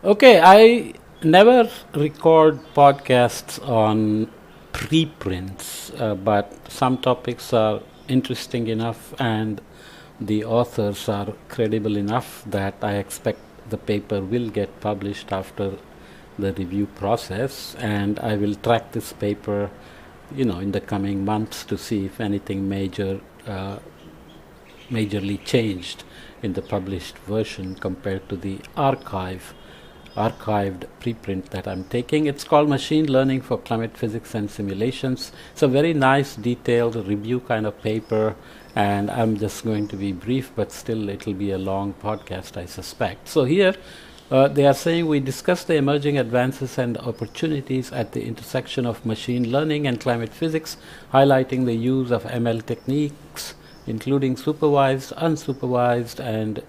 Okay, I never record podcasts on preprints, but some topics are interesting enough and the authors are credible enough that I expect the paper will get published after the review process, and I will track this paper, in the coming months to see if anything majorly changed in the published version compared to the archived preprint that I'm taking. It's called Machine Learning for Climate Physics and Simulations. It's a very nice, detailed review kind of paper, and I'm just going to be brief, but still it'll be a long podcast, I suspect. So here they are saying we discuss the emerging advances and opportunities at the intersection of machine learning and climate physics, highlighting the use of ML techniques, including supervised, unsupervised, and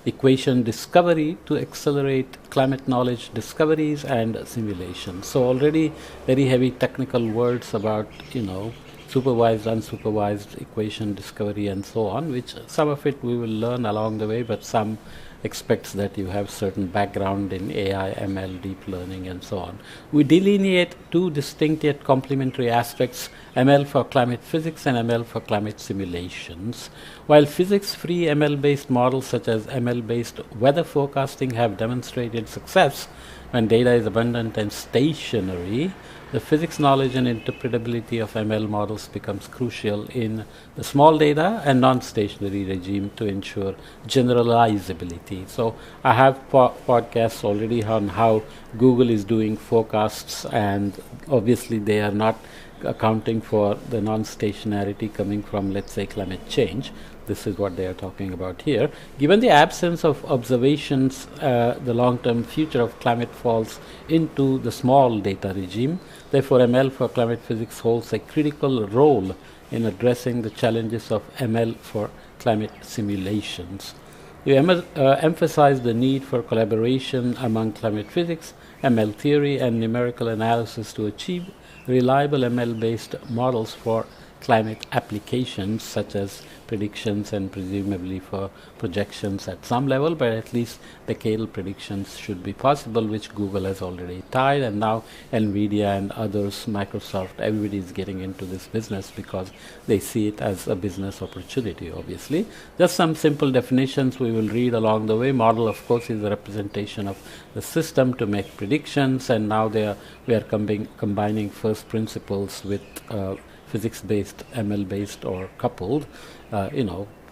equation discovery to accelerate climate knowledge discoveries and simulations. So already very heavy technical words about, supervised, unsupervised equation discovery and so on, which some of it we will learn along the way, but some expects that you have certain background in AI, ML, deep learning, and so on. We delineate two distinct yet complementary aspects: ML for climate physics and ML for climate simulations. While physics-free ML-based models such as ML-based weather forecasting have demonstrated success when data is abundant and stationary, the physics knowledge and interpretability of ML models becomes crucial in the small data and non-stationary regime to ensure generalizability. So I have podcasts already on how Google is doing forecasts, and obviously they are not accounting for the non-stationarity coming from, let's say, climate change. This is what they are talking about here. Given the absence of observations, the long-term future of climate falls into the small data regime. Therefore, ML for climate physics holds a critical role in addressing the challenges of ML for climate simulations. You emphasize the need for collaboration among climate physics, ML theory, and numerical analysis to achieve reliable ML-based models for climate applications, such as predictions and presumably for projections at some level, but at least decadal predictions should be possible, which Google has already tried, and now Nvidia and others, Microsoft, everybody is getting into this business because they see it as a business opportunity, obviously. Just some simple definitions we will read along the way. Model, of course, is a representation of the system to make predictions, and now we are combining first principles with physics-based, ML-based, or coupled,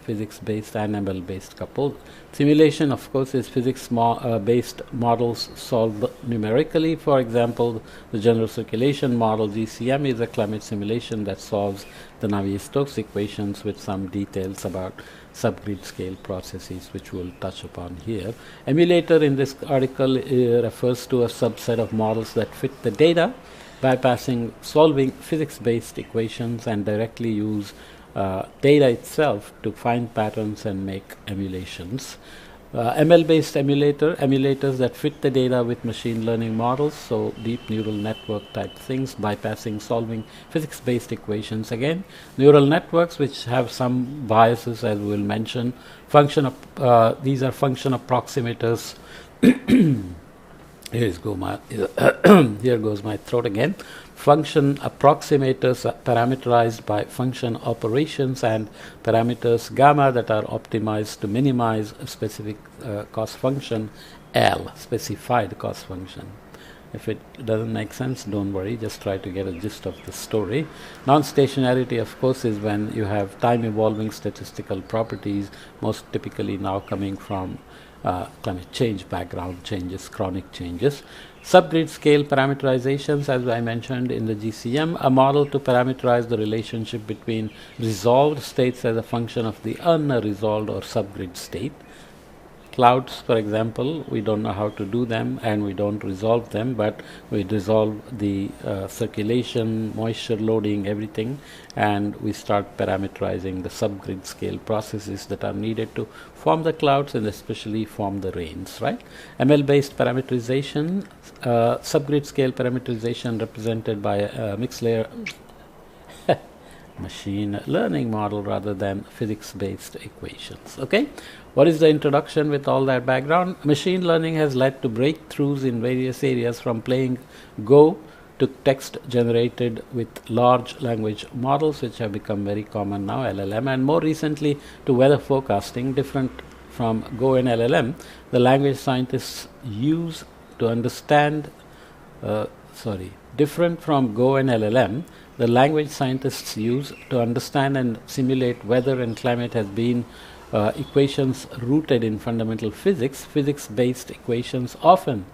physics-based and ML-based coupled. Simulation, of course, is physics-based models solved numerically. For example, the general circulation model, GCM, is a climate simulation that solves the Navier-Stokes equations with some details about subgrid scale processes, which we'll touch upon here. Emulator in this article refers to a subset of models that fit the data, bypassing solving physics-based equations, and directly use data itself to find patterns and make emulations. ML-based emulators that fit the data with machine learning models, so deep neural network type things, bypassing solving physics-based equations. Again, neural networks which have some biases, as we will mention. These are function approximators. Here goes my throat again. Function approximators are parameterized by function operations and parameters gamma that are optimized to minimize a specific cost function L, specified cost function. If it doesn't make sense, don't worry, just try to get a gist of the story. Non-stationarity, of course, is when you have time-evolving statistical properties, most typically now coming from climate change, background changes, chronic changes. Subgrid scale parameterizations, as I mentioned in the GCM, a model to parameterize the relationship between resolved states as a function of the unresolved or subgrid state. Clouds, for example, we don't know how to do them and we don't resolve them, but we resolve the circulation, moisture loading, everything, and we start parameterizing the subgrid scale processes that are needed to form the clouds and especially form the rains, right? ML-based parameterization, subgrid scale parameterization represented by a mixed layer machine learning model rather than physics-based equations. Okay, what is the introduction with all that background? Machine learning has led to breakthroughs in various areas, from playing Go to text generated with large language models, which have become very common now, LLM, and more recently to weather forecasting. Different from Go and LLM, the language scientists use to understand different from Go and LLM, the language scientists use to understand and simulate weather and climate has been equations rooted in fundamental physics. Physics-based equations, often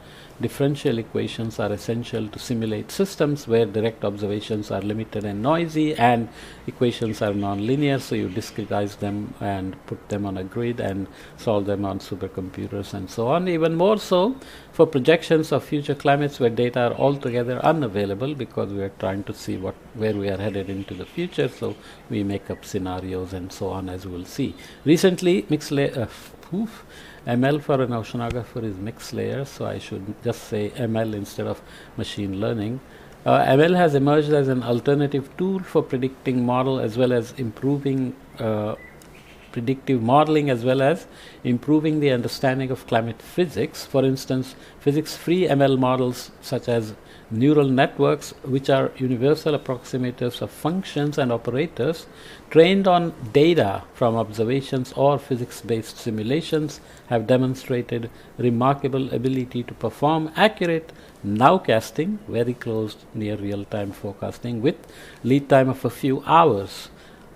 differential equations, are essential to simulate systems where direct observations are limited and noisy, and equations are non-linear, so you discretize them and put them on a grid and solve them on supercomputers and so on. Even more so for projections of future climates where data are altogether unavailable, because we are trying to see where we are headed into the future, so we make up scenarios and so on, as we will see. Recently, ML for an oceanographer is mixed layer, so I should just say ML instead of machine learning. ML has emerged as an alternative tool for predicting model, as well as improving predictive modeling, as well as improving the understanding of climate physics. For instance, physics-free ML models such as neural networks, which are universal approximators of functions and operators trained on data from observations or physics-based simulations, have demonstrated remarkable ability to perform accurate nowcasting, very close near real-time forecasting, with lead time of a few hours.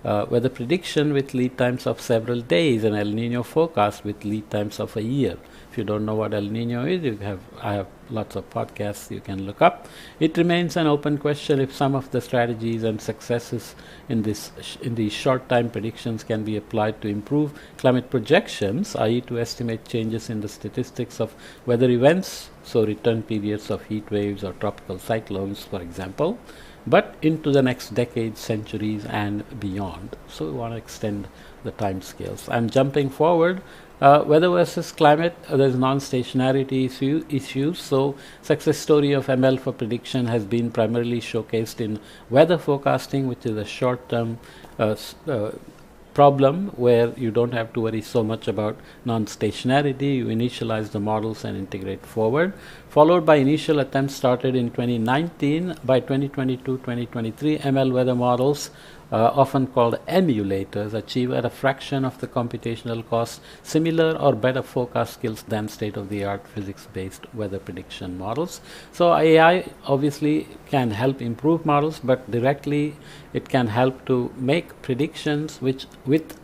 Weather prediction with lead times of several days, and El Nino forecast with lead times of a year. If you don't know what El Nino is, I have lots of podcasts you can look up. It remains an open question if some of the strategies and successes in these short time predictions can be applied to improve climate projections, i.e. to estimate changes in the statistics of weather events, so return periods of heat waves or tropical cyclones, for example, but into the next decades, centuries, and beyond. So we want to extend the time scales. I'm jumping forward. Weather versus climate, there's non-stationarity issues. So success story of ML for prediction has been primarily showcased in weather forecasting, which is a short-term problem where you don't have to worry so much about non-stationarity. You initialize the models and integrate forward, followed by initial attempts started in 2019. By 2022-2023, ML weather models, often called emulators, achieve at a fraction of the computational cost similar or better forecast skills than state-of-the-art physics-based weather prediction models. So AI obviously can help improve models, but directly it can help to make predictions which with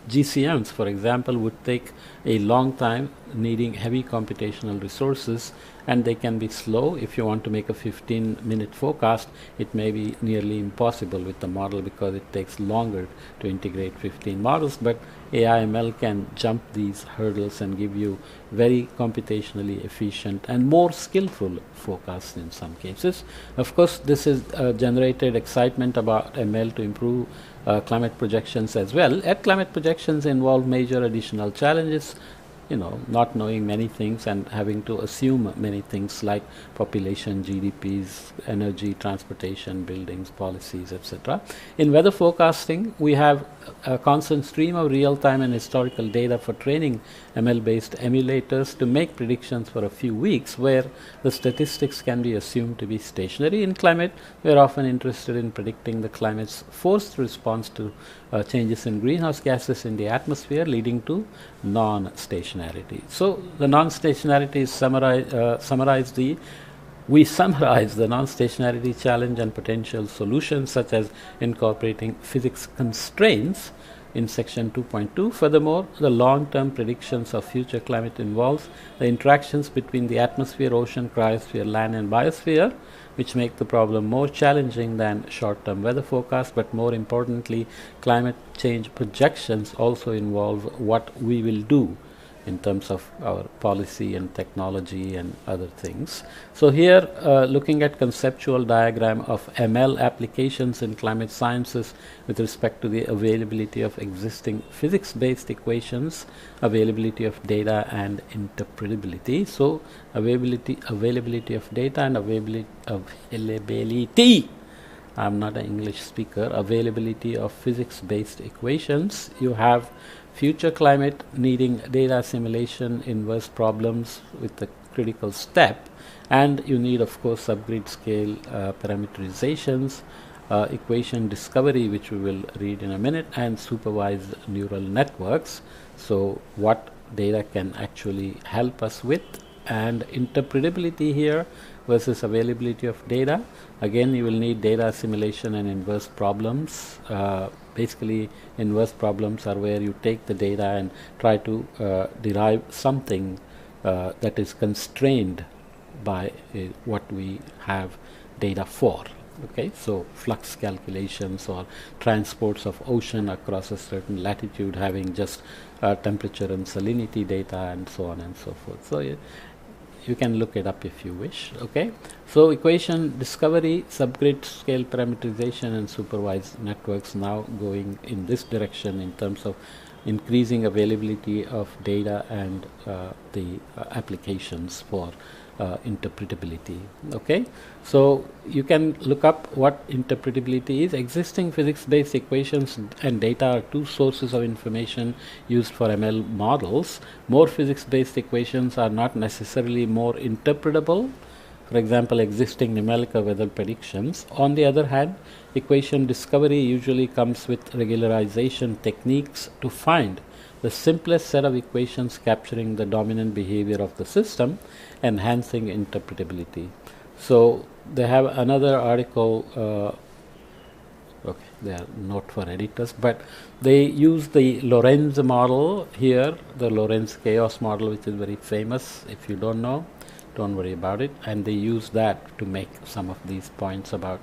GCMs, for example, would take a long time, needing heavy computational resources, and they can be slow. If you want to make a 15-minute forecast, it may be nearly impossible with the model because it takes longer to integrate 15 models, but AIML can jump these hurdles and give you very computationally efficient and more skillful forecasts in some cases. Of course, this has generated excitement about ML to improve climate projections as well. Yet climate projections involve major additional challenges, not knowing many things and having to assume many things like population, GDPs, energy, transportation, buildings, policies, etc. In weather forecasting, we have a constant stream of real-time and historical data for training ML-based emulators to make predictions for a few weeks, where the statistics can be assumed to be stationary. In climate, we are often interested in predicting the climate's forced response to changes in greenhouse gases in the atmosphere, leading to non-stationarity. So the non-stationarity is we summarize the non-stationarity challenge and potential solutions, such as incorporating physics constraints, in section 2.2. Furthermore, the long-term predictions of future climate involves the interactions between the atmosphere, ocean, cryosphere, land, and biosphere, which make the problem more challenging than short-term weather forecasts. But more importantly, climate change projections also involve what we will do in terms of our policy and technology and other things. So here, looking at conceptual diagram of ML applications in climate sciences with respect to the availability of existing physics-based equations, availability of data, and interpretability. So availability of data and availability I'm not an English speaker, availability of physics-based equations. You have future climate needing data assimilation, inverse problems with the critical step, and you need, of course, subgrid scale parameterizations, equation discovery, which we will read in a minute, and supervised neural networks. So what data can actually help us with, and interpretability here versus availability of data. Again, you will need data assimilation and inverse problems. Basically, inverse problems are where you take the data and try to derive something that is constrained by what we have data for. Okay, so flux calculations or transports of ocean across a certain latitude, having just temperature and salinity data, and so on and so forth. So you can look it up if you wish. Okay, so equation discovery, subgrid scale parameterization, and supervised networks now going in this direction in terms of increasing availability of data and the applications for interpretability. Okay, so you can look up what interpretability is. Existing physics-based equations and data are two sources of information used for ML models. More physics-based equations are not necessarily more interpretable. For example, existing numerical weather predictions. On the other hand, equation discovery usually comes with regularization techniques to find the simplest set of equations capturing the dominant behavior of the system, enhancing interpretability. So they have another article, okay, they are not for editors, but they use the Lorenz model here, the Lorenz chaos model, which is very famous. If you don't know, don't worry about it. And they use that to make some of these points about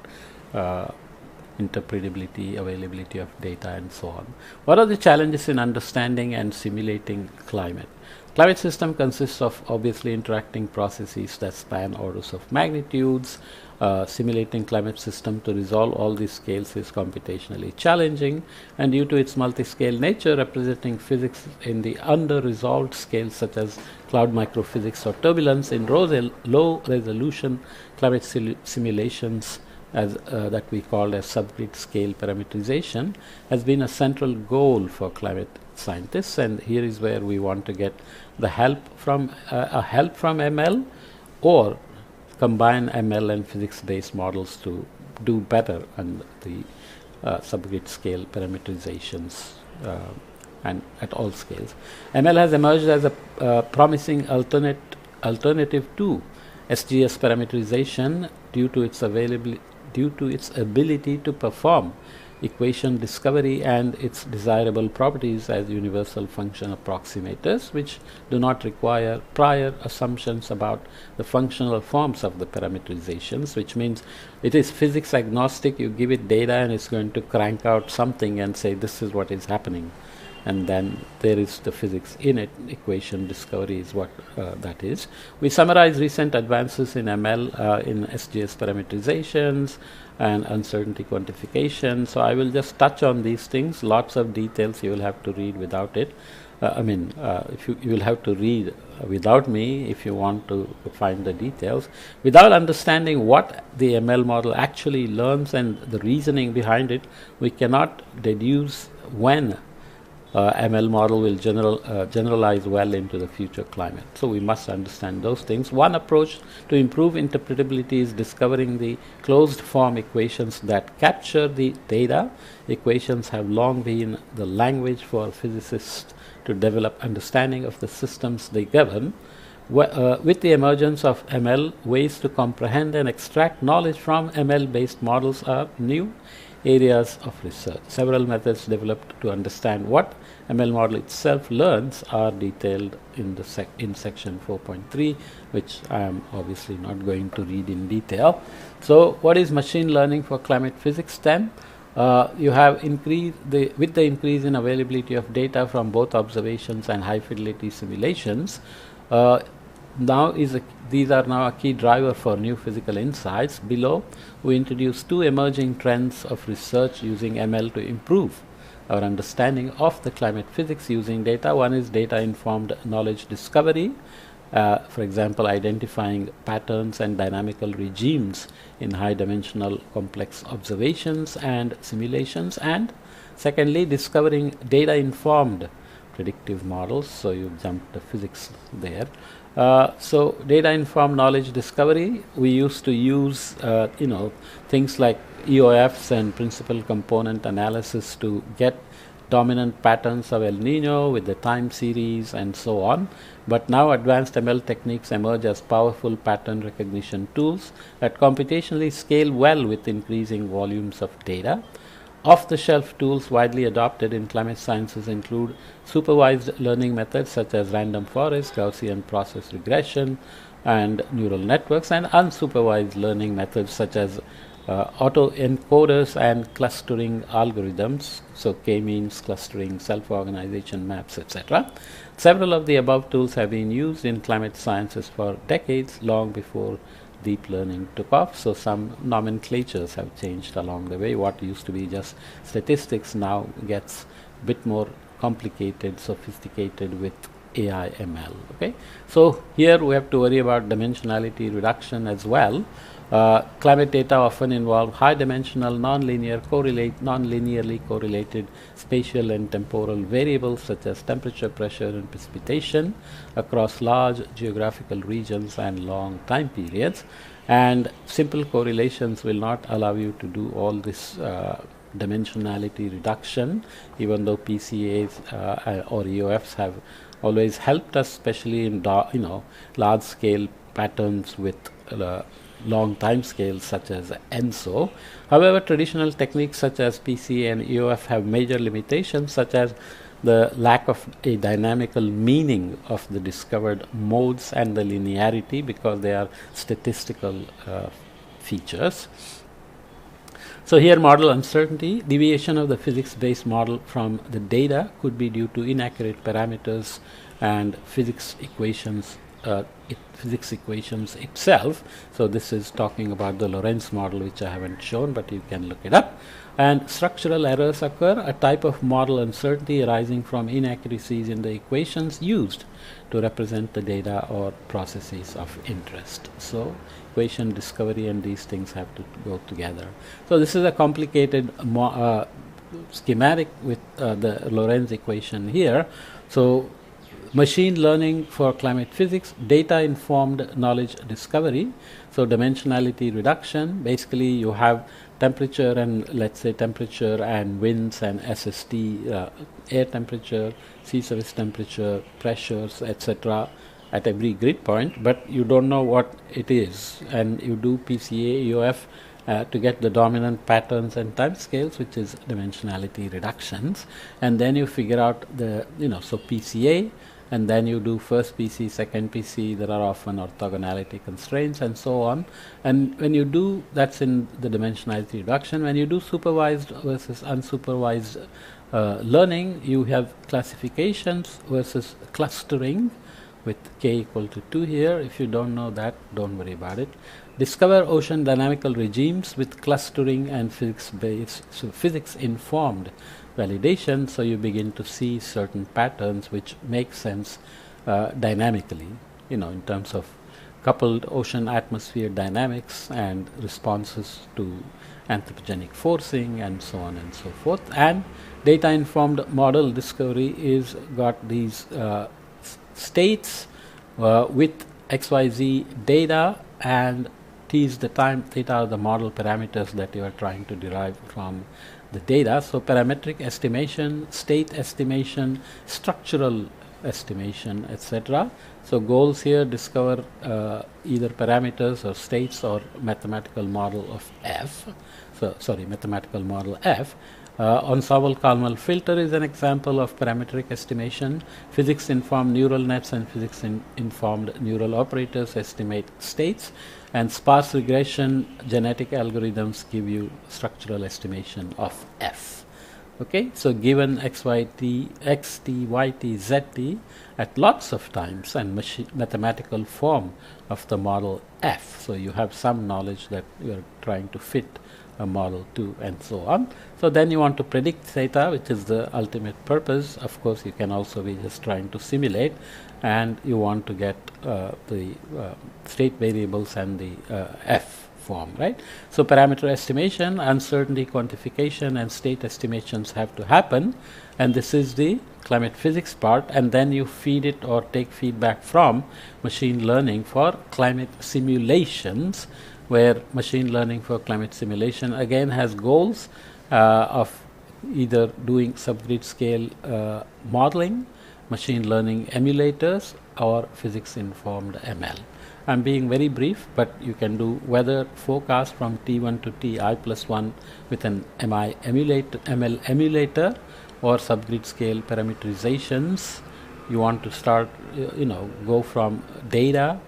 interpretability, availability of data, and so on. What are the challenges in understanding and simulating climate? Climate system consists of obviously interacting processes that span orders of magnitudes. Simulating climate system to resolve all these scales is computationally challenging, and due to its multi-scale nature, representing physics in the under-resolved scales such as cloud microphysics or turbulence in low resolution climate simulations, as that we call as subgrid scale parameterization, has been a central goal for climate scientists. And here is where we want to get the help from ML, or combine ML and physics-based models to do better on the subgrid scale parameterizations and at all scales. ML has emerged as a promising alternative to SGS parameterization due to its ability to perform equation discovery and its desirable properties as universal function approximators, which do not require prior assumptions about the functional forms of the parameterizations, which means it is physics agnostic. You give it data and it's going to crank out something and say this is what is happening, and then there is the physics in it. Equation discovery is what that is. We summarize recent advances in ML in SGS parameterizations and uncertainty quantification. So I will just touch on these things. Lots of details you will have to read without it. If you will have to read without me if you want to find the details. Without understanding what the ML model actually learns and the reasoning behind it, we cannot deduce when ML model will generalize well into the future climate. So we must understand those things. One approach to improve interpretability is discovering the closed form equations that capture the data. Equations have long been the language for physicists to develop understanding of the systems they govern. With the emergence of ML, ways to comprehend and extract knowledge from ML-based models are new areas of research. Several methods developed to understand what ML model itself learns are detailed in section 4.3, which I am obviously not going to read in detail. So what is machine learning for climate physics then? You have with the increase in availability of data from both observations and high fidelity simulations, these are now a key driver for new physical insights. Below, we introduce two emerging trends of research using ML to improve our understanding of the climate physics using data. One is data-informed knowledge discovery, For example, identifying patterns and dynamical regimes in high-dimensional complex observations and simulations, and secondly, discovering data-informed predictive models. So you jumped the physics there. So data-informed knowledge discovery, we used to use things like EOFs and principal component analysis to get dominant patterns of El Nino with the time series and so on. But now advanced ML techniques emerge as powerful pattern recognition tools that computationally scale well with increasing volumes of data. Off-the-shelf tools widely adopted in climate sciences include supervised learning methods such as random forest, Gaussian process regression, and neural networks, and unsupervised learning methods such as autoencoders and clustering algorithms, so k-means, clustering, self-organization maps, etc. Several of the above tools have been used in climate sciences for decades, long before deep learning took off. So some nomenclatures have changed along the way. What used to be just statistics now gets a bit more complicated, sophisticated with AIML. Okay, so here we have to worry about dimensionality reduction as well. Climate data often involve high-dimensional, non-linearly correlated spatial and temporal variables such as temperature, pressure, and precipitation across large geographical regions and long time periods. And simple correlations will not allow you to do all this dimensionality reduction, even though PCAs or EOFs have always helped us, especially in large-scale patterns with long time scales such as ENSO. However, traditional techniques such as PCA and EOF have major limitations, such as the lack of a dynamical meaning of the discovered modes and the linearity, because they are statistical features. So here, model uncertainty. Deviation of the physics-based model from the data could be due to inaccurate parameters and physics equations itself. So this is talking about the Lorentz model, which I haven't shown, but you can look it up. And structural errors occur, a type of model uncertainty arising from inaccuracies in the equations used to represent the data or processes of interest. So equation discovery and these things have to go together. So this is a complicated schematic with the Lorentz equation here. So machine learning for climate physics, data-informed knowledge discovery. So dimensionality reduction, basically you have temperature and, let's say, temperature and winds and SST, air temperature, sea surface temperature, pressures, etc. at every grid point, but you don't know what it is, and you do PCA, EOF to get the dominant patterns and time scales, which is dimensionality reductions, and then you figure out the, so PCA, and then you do first PC, second PC. There are often orthogonality constraints and so on. And when you do, that's in the dimensionality reduction. When you do supervised versus unsupervised learning, you have classifications versus clustering with k equal to 2 here. If you don't know that, don't worry about it. Discover ocean dynamical regimes with clustering and physics-based, so physics-informed validation, so you begin to see certain patterns which make sense dynamically, in terms of coupled ocean atmosphere dynamics and responses to anthropogenic forcing and so on and so forth. And data-informed model discovery is got these states with XYZ data, and T is the time, theta are the model parameters that you are trying to derive from the data. So parametric estimation, state estimation, structural estimation, etc. So goals here: discover either parameters or states or mathematical model of F. Mathematical model F. Ensemble-Kalman filter is an example of parametric estimation. Physics-informed neural nets and physics-informed neural operators estimate states, and sparse regression genetic algorithms give you structural estimation of F. Okay, so given x, y, t, z, t at lots of times and mathematical form of the model F. So you have some knowledge that you are trying to fit model 2, and so on. So then you want to predict data, which is the ultimate purpose. Of course, you can also be just trying to simulate, and you want to get the state variables and the F form, right? So parameter estimation, uncertainty quantification, and state estimations have to happen, and this is the climate physics part, and then you feed it or take feedback from machine learning for climate simulations, where machine learning for climate simulation again has goals of either doing subgrid scale modeling, machine learning emulators, or physics informed ML. I'm being very brief, but you can do weather forecast from T1 to Ti+1 with an ML emulator, or subgrid scale parameterizations. You want to start, go from data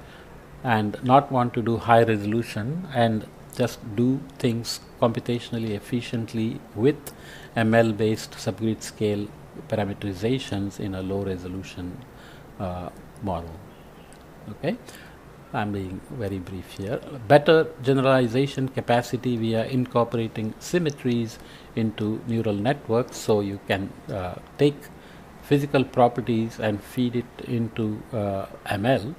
and not want to do high resolution and just do things computationally efficiently with ML based subgrid scale parameterizations in a low resolution model. Okay, I'm being very brief here. Better generalization capacity via incorporating symmetries into neural networks, so you can take physical properties and feed it into ML,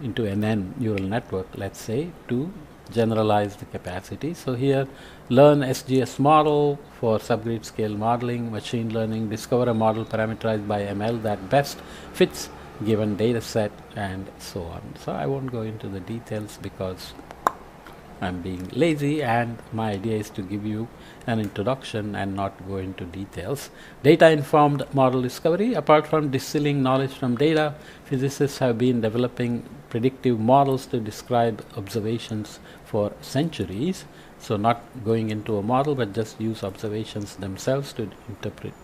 into NN neural network, let's say, to generalize the capacity. So here, learn SGS model for subgrid scale modeling, machine learning, discover a model parameterized by ML that best fits given data set, and so on. So I won't go into the details because I'm being lazy, and my idea is to give you an introduction and not go into details. Data informed model discovery. Apart from distilling knowledge from data, physicists have been developing predictive models to describe observations for centuries. So not going into a model, but just use observations themselves to interpret,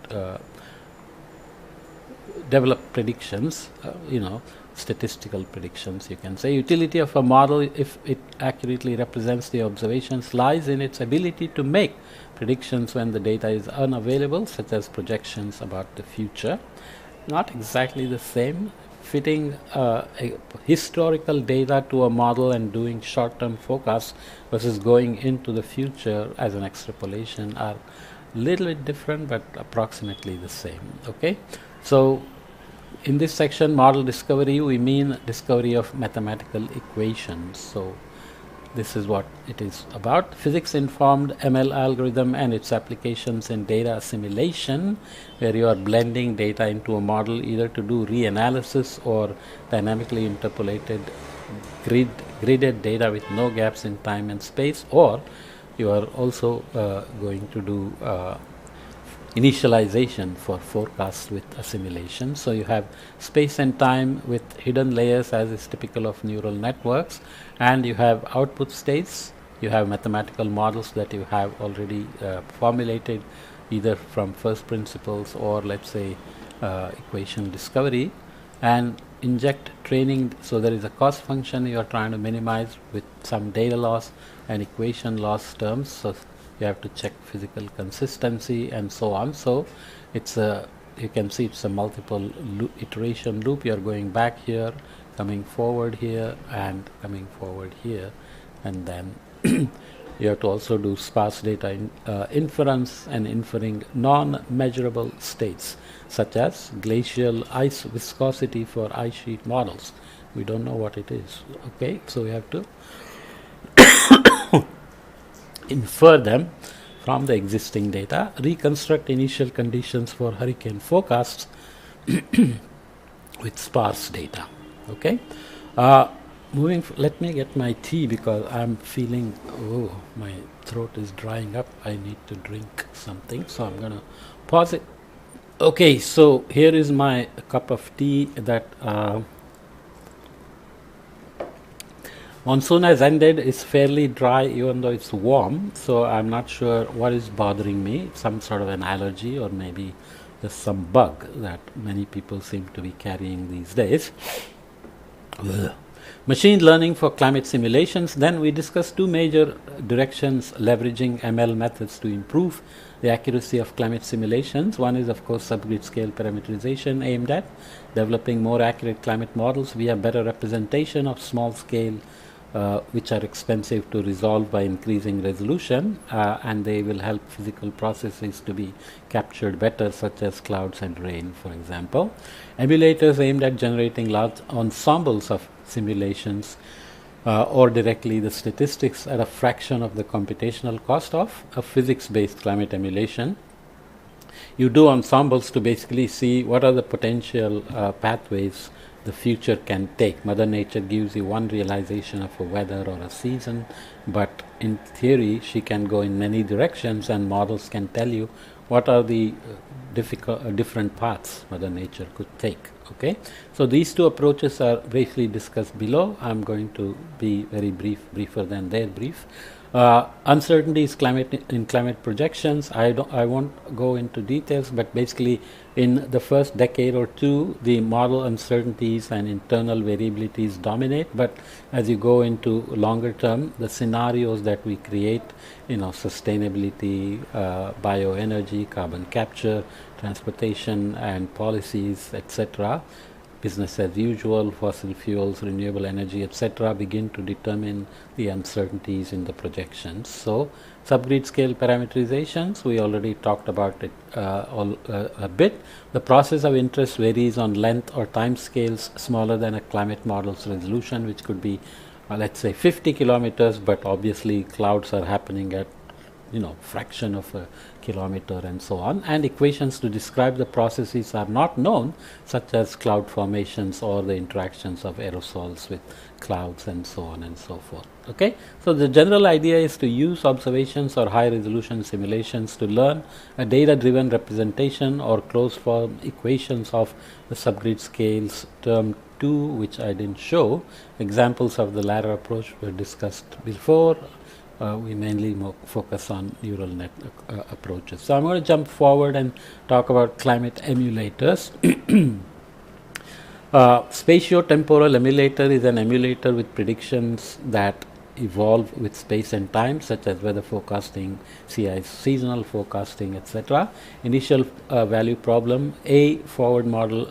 develop predictions, statistical predictions, you can say. Utility of a model, if it accurately represents the observations, lies in its ability to make predictions when the data is unavailable, such as projections about the future. Not exactly the same. Fitting historical data to a model and doing short-term forecasts versus going into the future as an extrapolation are a little bit different, but approximately the same. Okay, so in this section, model discovery, we mean discovery of mathematical equations. So this is what it is about. Physics informed ML algorithm and its applications in data assimilation, where you are blending data into a model either to do reanalysis or dynamically interpolated gridded data with no gaps in time and space, or you are also going to do initialization for forecasts with assimilation. So you have space and time with hidden layers, as is typical of neural networks, and you have output states. You have mathematical models that you have already formulated either from first principles or, let's say, equation discovery, and inject training. So there is a cost function you are trying to minimize with some data loss and equation loss terms. So you have to check physical consistency and so on. So it's a, you can see it's a multiple iteration loop. You are going back here, coming forward here, and coming forward here, and then you have to also do sparse data inference and inferring non-measurable states, such as glacial ice viscosity for ice sheet models. We don't know what it is. Okay, so we have to infer them from the existing data, reconstruct initial conditions for hurricane forecasts with sparse data. Okay, let me get my tea because I'm feeling, my throat is drying up. I need to drink something, so I'm gonna pause it. Okay, so here is my cup of tea that monsoon has ended. It's fairly dry even though it's warm, so I'm not sure what is bothering me, some sort of an allergy or maybe just some bug that many people seem to be carrying these days. Machine learning for climate simulations. Then we discussed two major directions leveraging ML methods to improve the accuracy of climate simulations. One is, of course, subgrid scale parameterization, aimed at developing more accurate climate models via better representation of small scale which are expensive to resolve by increasing resolution, and they will help physical processes to be captured better, such as clouds and rain, for example. Emulators aimed at generating large ensembles of simulations or directly the statistics at a fraction of the computational cost of a physics-based climate emulation. You do ensembles to basically see what are the potential pathways the future can take. Mother Nature gives you one realization of a weather or a season, but in theory she can go in many directions, and models can tell you what are the different paths Mother Nature could take. Okay, so these two approaches are briefly discussed below. I'm going to be very briefer than their brief. Uncertainties in climate projections. I won't go into details, but basically in the first decade or two, the model uncertainties and internal variabilities dominate. But as you go into longer term, the scenarios that we create, sustainability, bioenergy, carbon capture, transportation and policies, etc., business as usual, fossil fuels, renewable energy, etc., begin to determine the uncertainties in the projections. So subgrid scale parameterizations, we already talked about it a bit. The process of interest varies on length or time scales smaller than a climate model's resolution, which could be let's say 50 kilometers, but obviously clouds are happening at fraction of a kilometer and so on, and equations to describe the processes are not known, such as cloud formations or the interactions of aerosols with clouds and so on and so forth. Okay, so the general idea is to use observations or high resolution simulations to learn a data driven representation or closed form equations of the subgrid scales term 2, which I didn't show. Examples of the latter approach were discussed before. We mainly focus on neural net approaches. So I'm going to jump forward and talk about climate emulators. Spatiotemporal emulator is an emulator with predictions that evolve with space and time, such as weather forecasting, seasonal forecasting, etc. Initial value problem: a forward model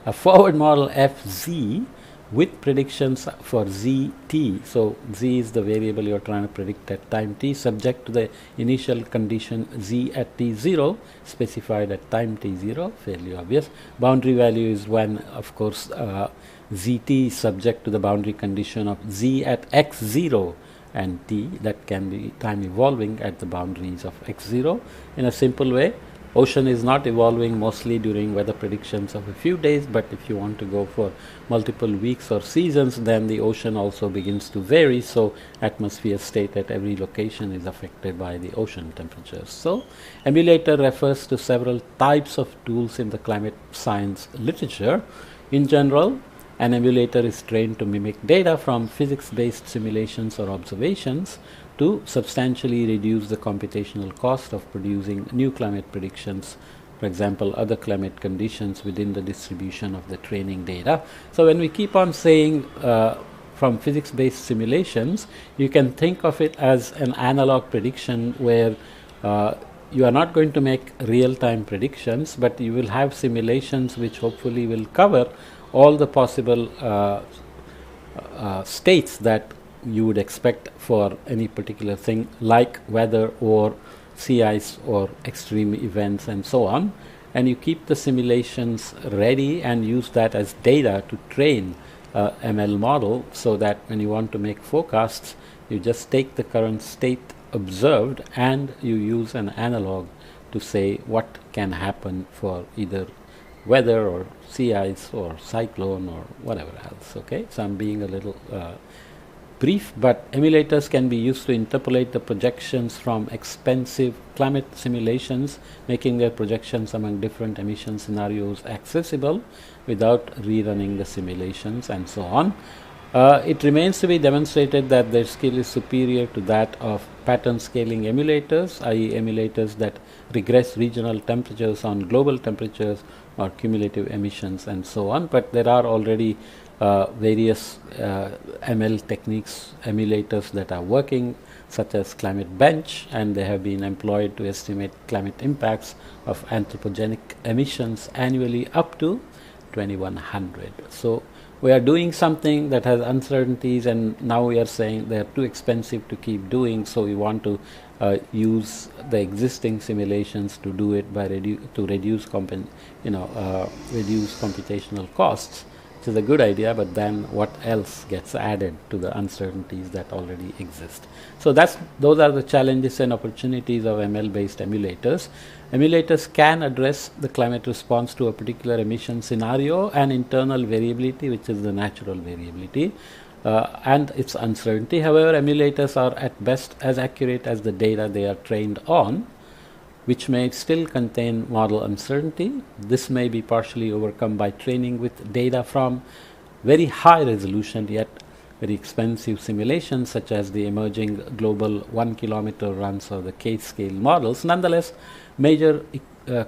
fz with predictions for zt. So z is the variable you are trying to predict at time t, subject to the initial condition z at t0 specified at time t0, fairly obvious. Boundary value is when, of course, zt is subject to the boundary condition of z at x0 and t, that can be time evolving at the boundaries of x0. In a simple way, ocean is not evolving mostly during weather predictions of a few days, but if you want to go for multiple weeks or seasons, then the ocean also begins to vary. So atmosphere state at every location is affected by the ocean temperatures. So emulator refers to several types of tools in the climate science literature. In general, an emulator is trained to mimic data from physics-based simulations or observations to substantially reduce the computational cost of producing new climate predictions, for example, other climate conditions within the distribution of the training data. So when we keep on saying from physics-based simulations, you can think of it as an analog prediction where you are not going to make real-time predictions, but you will have simulations which hopefully will cover all the possible states that you would expect for any particular thing, like weather or sea ice or extreme events and so on, and you keep the simulations ready and use that as data to train a ML model, so that when you want to make forecasts, you just take the current state observed and you use an analog to say what can happen for either weather or sea ice or cyclone or whatever else. Okay, so I'm being a little brief, but emulators can be used to interpolate the projections from expensive climate simulations, making their projections among different emission scenarios accessible without rerunning the simulations and so on. It remains to be demonstrated that their skill is superior to that of pattern scaling emulators, i.e. emulators that regress regional temperatures on global temperatures or cumulative emissions and so on. But there are already various ML techniques, emulators that are working, such as Climate Bench, and they have been employed to estimate climate impacts of anthropogenic emissions annually up to 2100. So we are doing something that has uncertainties, and now we are saying they are too expensive to keep doing, so we want to use the existing simulations to do it by reduce computational costs, which is a good idea, but then what else gets added to the uncertainties that already exist? So those are the challenges and opportunities of ML-based emulators. Emulators can address the climate response to a particular emission scenario and internal variability, which is the natural variability, and its uncertainty. However, emulators are at best as accurate as the data they are trained on, which may still contain model uncertainty. This may be partially overcome by training with data from very high resolution yet very expensive simulations, such as the emerging global 1 kilometer runs or the K-scale models. Nonetheless, major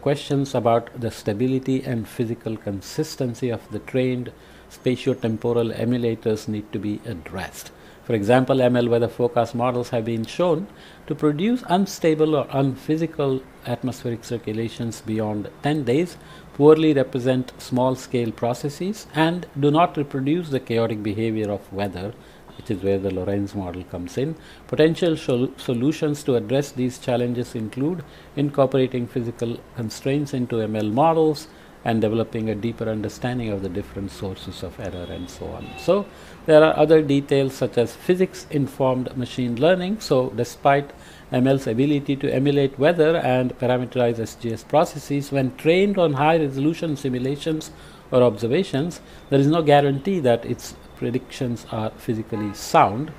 questions about the stability and physical consistency of the trained spatiotemporal emulators need to be addressed. For example, ML weather forecast models have been shown to produce unstable or unphysical atmospheric circulations beyond 10 days, poorly represent small-scale processes, and do not reproduce the chaotic behavior of weather, which is where the Lorenz model comes in. Potential solutions to address these challenges include incorporating physical constraints into ML models and developing a deeper understanding of the different sources of error and so on. So there are other details such as physics-informed machine learning. So despite ML's ability to emulate weather and parameterize SGS processes, when trained on high-resolution simulations or observations, there is no guarantee that its predictions are physically sound.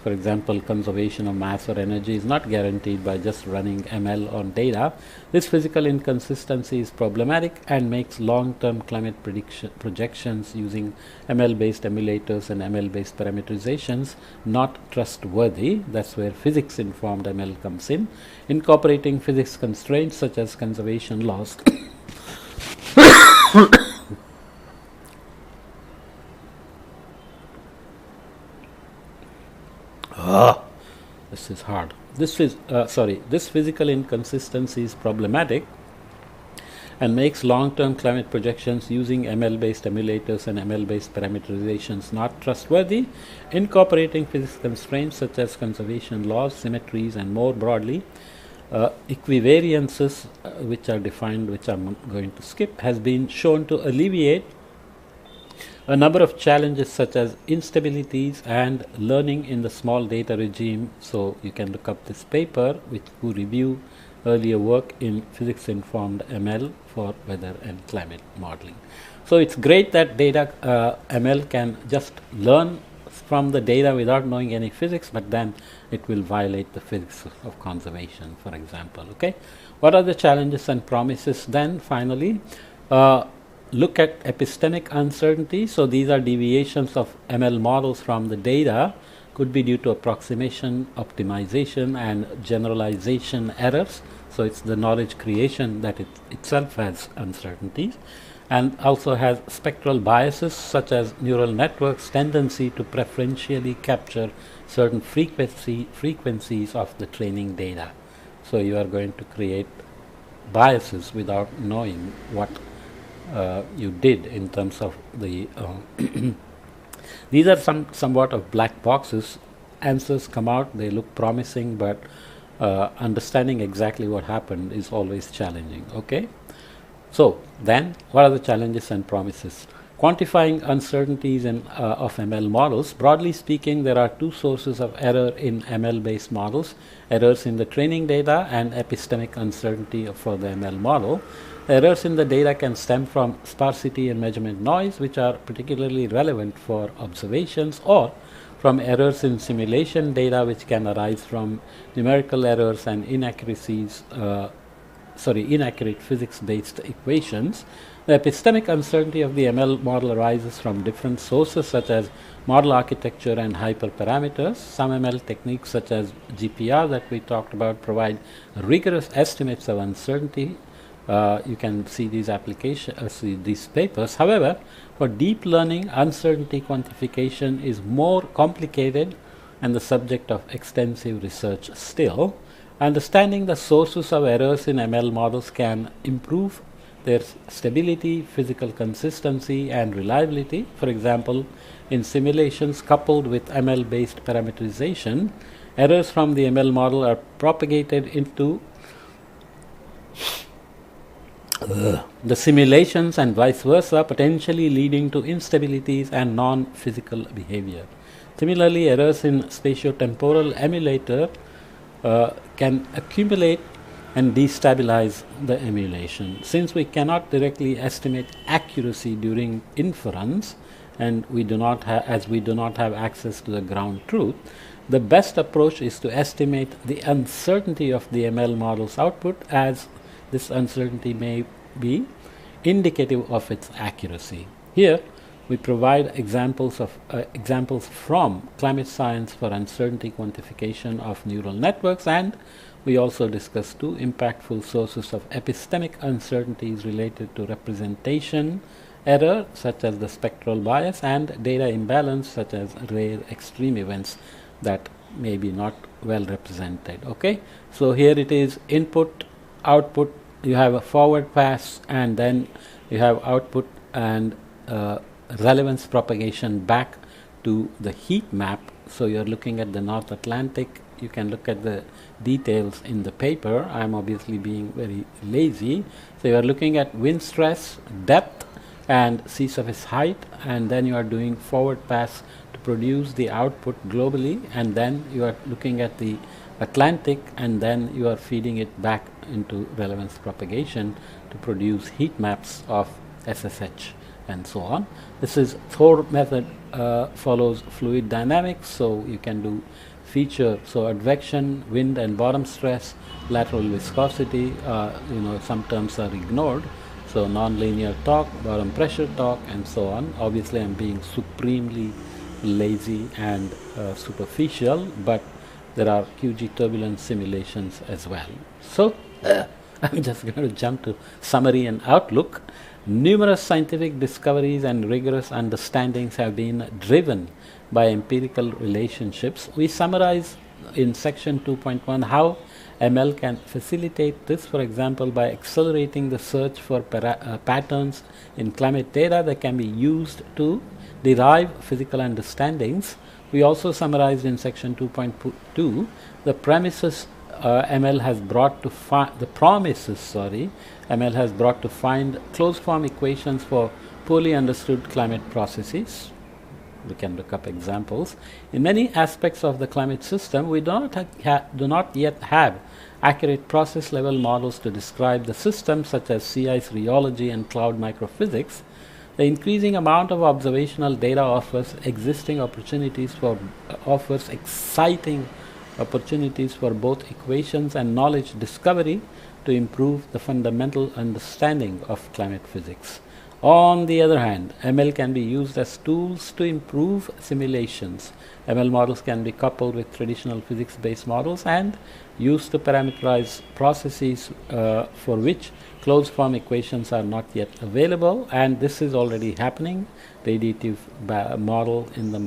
For example, conservation of mass or energy is not guaranteed by just running ML on data. This physical inconsistency is problematic and makes long-term climate projections using ML-based emulators and ML-based parameterizations not trustworthy. That's where physics-informed ML comes in. Incorporating physics constraints such as conservation laws this is hard. This physical inconsistency is problematic and makes long-term climate projections using ML-based emulators and ML-based parameterizations not trustworthy. Incorporating physics constraints such as conservation laws, symmetries, and more broadly, equivariances, which are defined, which I'm going to skip, has been shown to alleviate a number of challenges such as instabilities and learning in the small data regime. So you can look up this paper who review earlier work in physics-informed ML for weather and climate modeling. So it's great that ML can just learn from the data without knowing any physics, but then it will violate the physics of conservation, for example. Okay, what are the challenges and promises then? Finally, look at epistemic uncertainty. So these are deviations of ML models from the data, could be due to approximation, optimization, and generalization errors. So it's the knowledge creation that itself has uncertainties, and also has spectral biases such as neural networks' tendency to preferentially capture certain frequencies of the training data. So you are going to create biases without knowing what you did in terms of the these are somewhat of black boxes. Answers come out, they look promising, but understanding exactly what happened is always challenging. Okay, so then what are the challenges and promises? Quantifying uncertainties of ML models. Broadly speaking, there are two sources of error in ML-based models: errors in the training data and epistemic uncertainty for the ML model. Errors in the data can stem from sparsity and measurement noise, which are particularly relevant for observations, or from errors in simulation data, which can arise from numerical errors and inaccuracies, inaccurate physics-based equations. The epistemic uncertainty of the ML model arises from different sources such as model architecture and hyperparameters. Some ML techniques such as GPR that we talked about provide rigorous estimates of uncertainty. You can see these these papers. However, for deep learning, uncertainty quantification is more complicated and the subject of extensive research still. Understanding the sources of errors in ML models can improve their stability, physical consistency, and reliability. For example, in simulations coupled with ML-based parameterization, errors from the ML model are propagated into the simulations and vice versa, potentially leading to instabilities and non-physical behavior. Similarly, errors in spatiotemporal emulator can accumulate and destabilize the emulation. Since we cannot directly estimate accuracy during inference, and we do not have access to the ground truth, the best approach is to estimate the uncertainty of the ML model's output, as this uncertainty may be indicative of its accuracy. Here we provide examples from climate science for uncertainty quantification of neural networks, and we also discuss two impactful sources of epistemic uncertainties related to representation error, such as the spectral bias, and data imbalance, such as rare extreme events that may be not well represented. Okay, so here it is: input, output, you have a forward pass, and then you have output and relevance propagation back to the heat map. So you're looking at the North Atlantic. You can look at the details in the paper. I'm obviously being very lazy. So you're looking at wind stress, depth, and sea surface height, and then you are doing forward pass to produce the output globally, and then you are looking at the Atlantic, and then you are feeding it back into relevance propagation to produce heat maps of SSH and so on. This is Thor method, follows fluid dynamics, so you can do feature, so advection, wind and bottom stress, lateral viscosity, some terms are ignored, so nonlinear torque, bottom pressure torque, and so on. Obviously I'm being supremely lazy and superficial, but there are QG turbulence simulations as well. So I'm just going to jump to summary and outlook. Numerous scientific discoveries and rigorous understandings have been driven by empirical relationships. We summarize in section 2.1 how ML can facilitate this, for example, by accelerating the search for patterns in climate data that can be used to derive physical understandings. We also summarized in section 2.2 the premises ML has brought to ML has brought to find closed form equations for poorly understood climate processes. We can look up examples. In many aspects of the climate system, we do not yet have accurate process level models to describe the system, such as sea ice rheology and cloud microphysics. The increasing amount of observational data offers exciting opportunities for both equations and knowledge discovery to improve the fundamental understanding of climate physics. On the other hand, ML can be used as tools to improve simulations. ML models can be coupled with traditional physics-based models and used to parameterize processes for which closed form equations are not yet available, and this is already happening. Radiative model in the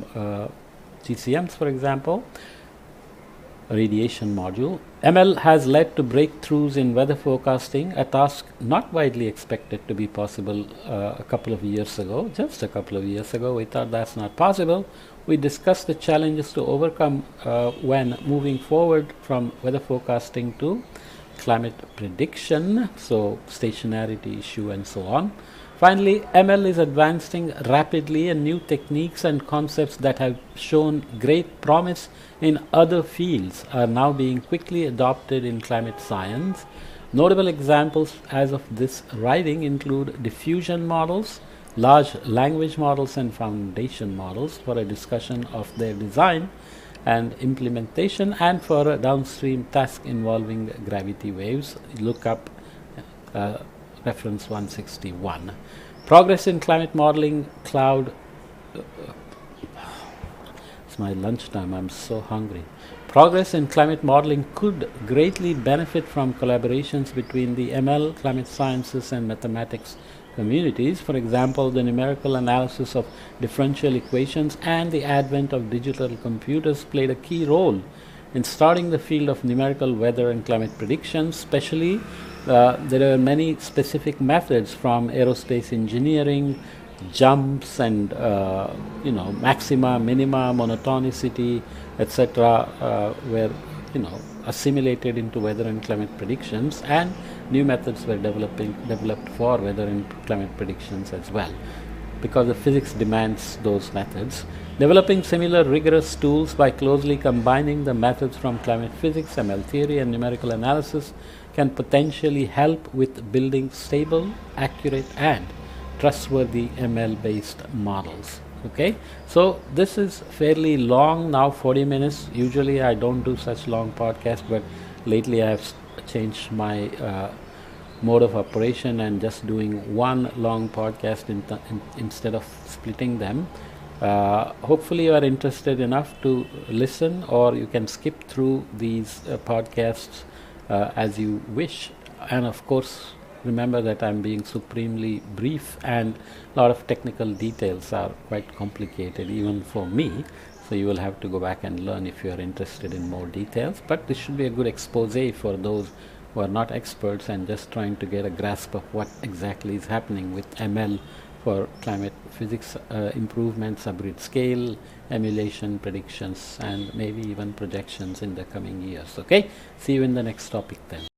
GCMs, for example, radiation module. ML has led to breakthroughs in weather forecasting, a task not widely expected to be possible a couple of years ago. Just a couple of years ago, we thought that's not possible. We discussed the challenges to overcome when moving forward from weather forecasting to climate prediction, so stationarity issue and so on. Finally, ML is advancing rapidly, and new techniques and concepts that have shown great promise in other fields are now being quickly adopted in climate science. Notable examples as of this writing include diffusion models, large language models, and foundation models. For a discussion of their design and implementation, and for a downstream task involving gravity waves, look up reference 161. Progress in climate modeling, cloud. It's my lunchtime, I'm so hungry. Progress in climate modeling could greatly benefit from collaborations between the ML, climate sciences, and mathematics communities. For example, the numerical analysis of differential equations and the advent of digital computers played a key role in starting the field of numerical weather and climate prediction, especially there are many specific methods from aerospace engineering, jumps and maxima, minima, monotonicity, etc., were assimilated into weather and climate predictions, and new methods were developed for weather and climate predictions as well, because the physics demands those methods. Developing similar rigorous tools by closely combining the methods from climate physics, ML theory, and numerical analysis can potentially help with building stable, accurate, and trustworthy ML-based models. Okay, so this is fairly long now, 40 minutes. Usually I don't do such long podcasts, but lately I have changed my mode of operation and just doing one long podcast instead of splitting them. Hopefully you are interested enough to listen, or you can skip through these podcasts as you wish. And of course, remember that I'm being supremely brief, and a lot of technical details are quite complicated even for me. So you will have to go back and learn if you are interested in more details. But this should be a good expose for those who are not experts and just trying to get a grasp of what exactly is happening with ML for climate physics improvement, subgrid scale, emulation, predictions, and maybe even projections in the coming years. Okay, see you in the next topic then.